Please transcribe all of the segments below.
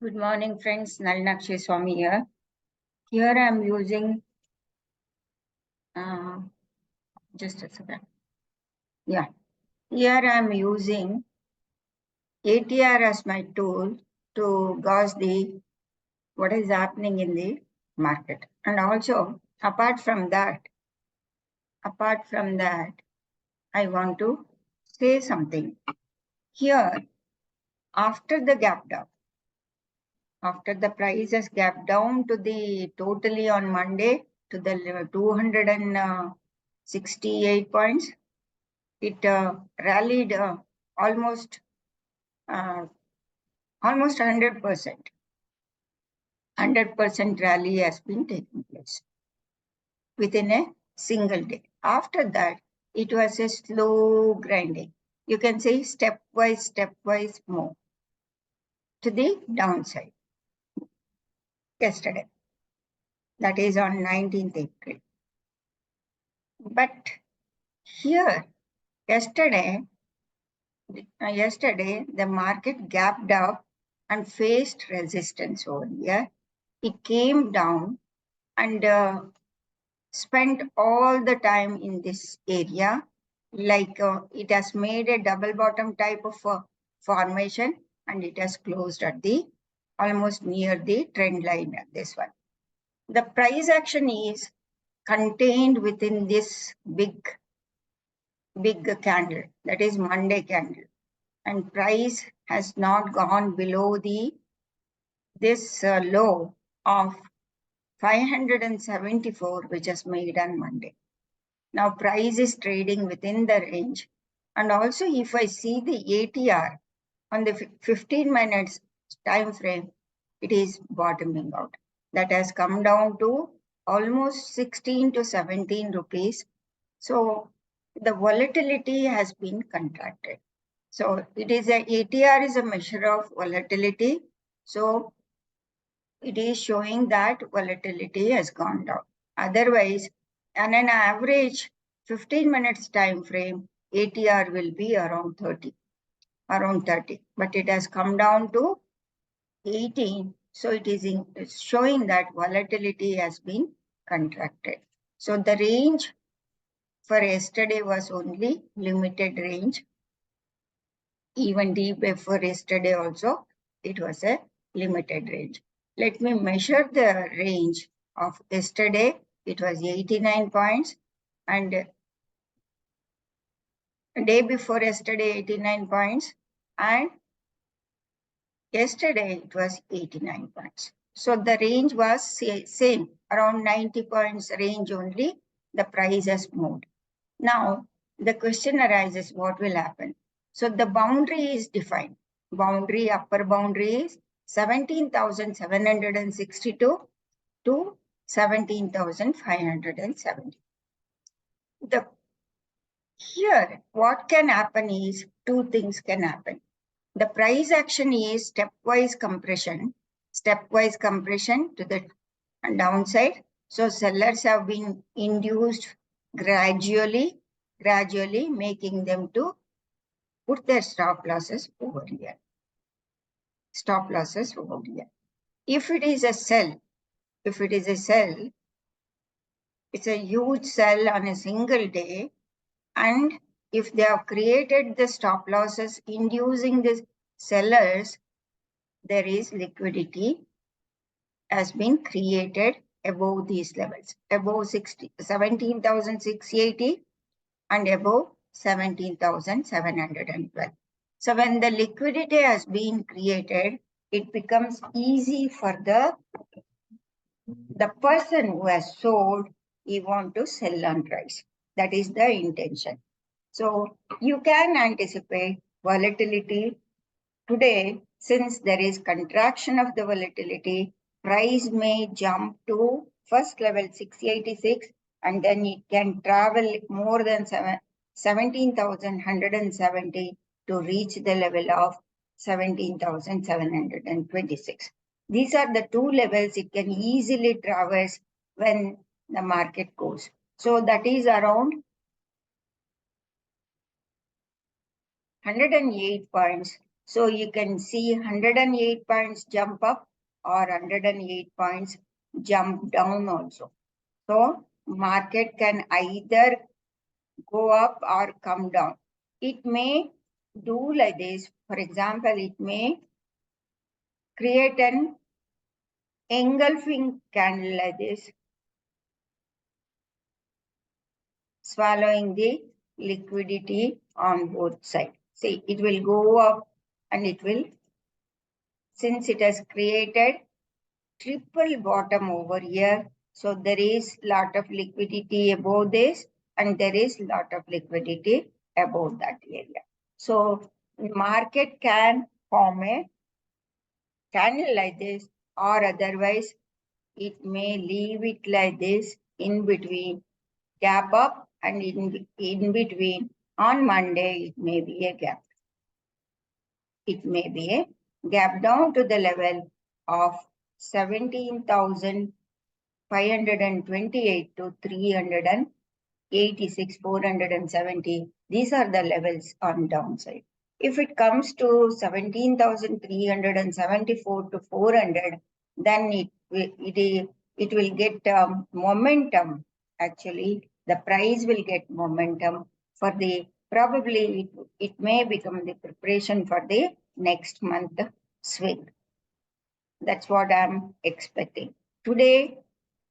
Good morning, friends. Nalnakshi Swami here. Here I am using, just a second. Yeah, here I am using ATR as my tool to gauge what is happening in the market. And also, apart from that, I want to say something. Here, after the gap down, after the price has gapped down to the totally on Monday to the 268 points, it rallied almost 100%. 100% rally has been taking place within a single day. After that, it was a slow grinding. You can say stepwise move to the downside yesterday. That is on 19th April. But here, yesterday, the market gapped up and faced resistance over here. It came down and spent all the time in this area, like it has made a double bottom type of formation, and it has closed at the almost near the trend line at this one. The price action is contained within this big candle, that is Monday candle, and price has not gone below this low of 574, which is made on Monday. Now price is trading within the range. And also if I see the ATR on the 15 minutes time frame, it is bottoming out. That has come down to almost 16 to 17 rupees. So the volatility has been contracted. So it is ATR is a measure of volatility. So it is showing that volatility has gone down. Otherwise, on an average 15 minutes time frame, ATR will be around 30. But it has come down to 18. So it is showing that volatility has been contracted. So the range for yesterday was only limited range. Even deep before yesterday also, it was a limited range. Let me measure the range of yesterday. It was 89 points, and day before yesterday 89 points, and yesterday it was 89 points. So the range was same, around 90 points range only. The price has moved. Now the question arises, what will happen? So the boundary is defined. Upper boundary is 17,762 to 17,570. Here, what can happen is two things can happen. The price action is stepwise compression to the downside. So sellers have been induced gradually making them to put their stop losses over here. If it is a sell, it's a huge sell on a single day. And if they have created the stop losses inducing the sellers, there is liquidity has been created above these levels, above 17,680 and above 17,712. So when the liquidity has been created, it becomes easy for the person who has sold, he want to sell on price. That is the intention. So you can anticipate volatility today. Since there is contraction of the volatility, price may jump to first level 686, and then it can travel more than 17,170 to reach the level of 17,726. These are the two levels it can easily traverse when the market goes. So that is around 108 points So you can see 108 points jump up or 108 points jump down also. So market can either go up or come down. It may do like this. For example, it may create an engulfing candle like this, swallowing the liquidity on both sides. See, it will go up and it will, since it has created triple bottom over here, so there is lot of liquidity above this and there is lot of liquidity above that area. So market can form a channel like this, or otherwise it may leave it like this in between, gap up, and in between on Monday it may be a gap. It may be a gap down to the level of 17,528 to 386, 470. These are the levels on downside. If it comes to 17,374 to 400, then it will get momentum. Actually, the price will get momentum for the, probably it may become the preparation for the next month swing. That's what I'm expecting. Today,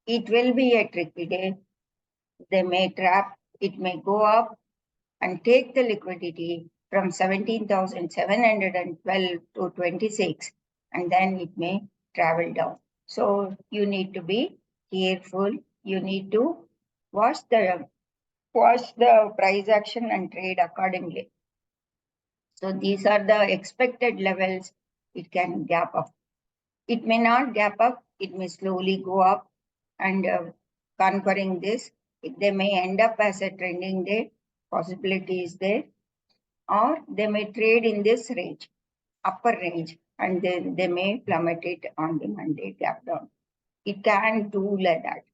it will be a tricky day. They may trap, it may go up and take the liquidity from 17,712 to 26, and then it may travel down. So you need to be careful. You need to watch the price action and trade accordingly. So these are the expected levels. It can gap up. It may not gap up. It may slowly go up and conquering this. They may end up as a trending day. Possibility is there. Or they may trade in this range, upper range, and then they may plummet it on the Monday gap down. It can do like that.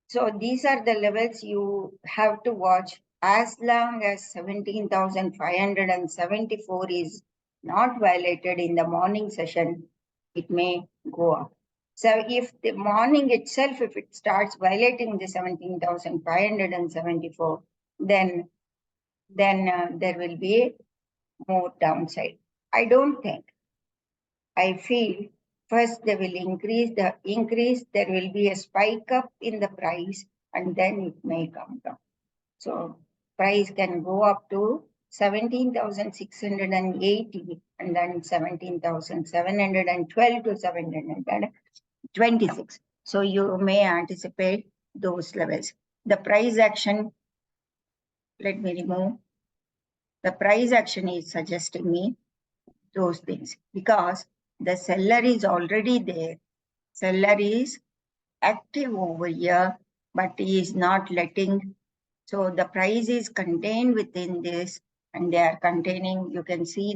So these are the levels you have to watch. As long as 17,574 is not violated in the morning session, it may go up. So if the morning itself, if it starts violating the 17,574, then there will be more downside. I don't think. I feel first they will increase, there will be a spike up in the price and then it may come down. So price can go up to 17,680 and then 17,712 to 726. So you may anticipate those levels. The price action, let me remove. The price action is suggesting me those things because the seller is already there. Seller is active over here, but he is not letting. So the price is contained within this, and they are containing. You can see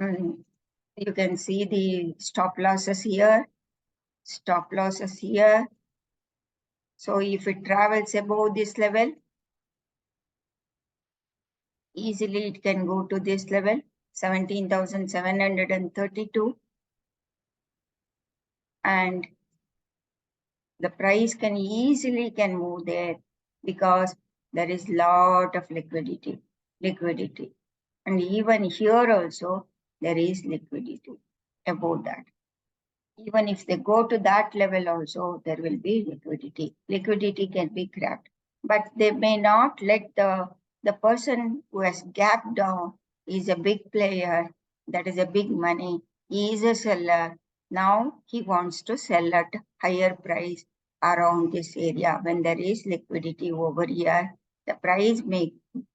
the stop losses here, stop losses here. So if it travels above this level, easily it can go to this level, 17,732, and the price can easily move there because there is lot of liquidity. And even here also there is liquidity above that. Even if they go to that level also, there will be liquidity. Liquidity can be grabbed, but they may not let the person who has gapped down is a big player, that is a big money, he is a seller. Now he wants to sell at higher price around this area when there is liquidity over here. The price may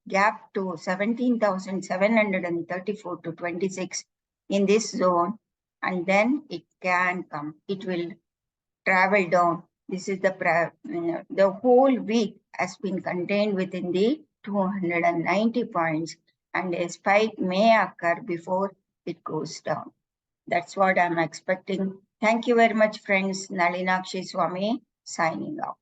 gap to 17,734 to 26 in this zone, and then it can come. It will travel down. This is the whole week has been contained within the 290 points, and a spike may occur before it goes down. That's what I'm expecting. Thank you very much, friends. Nalinakshi Swami signing off.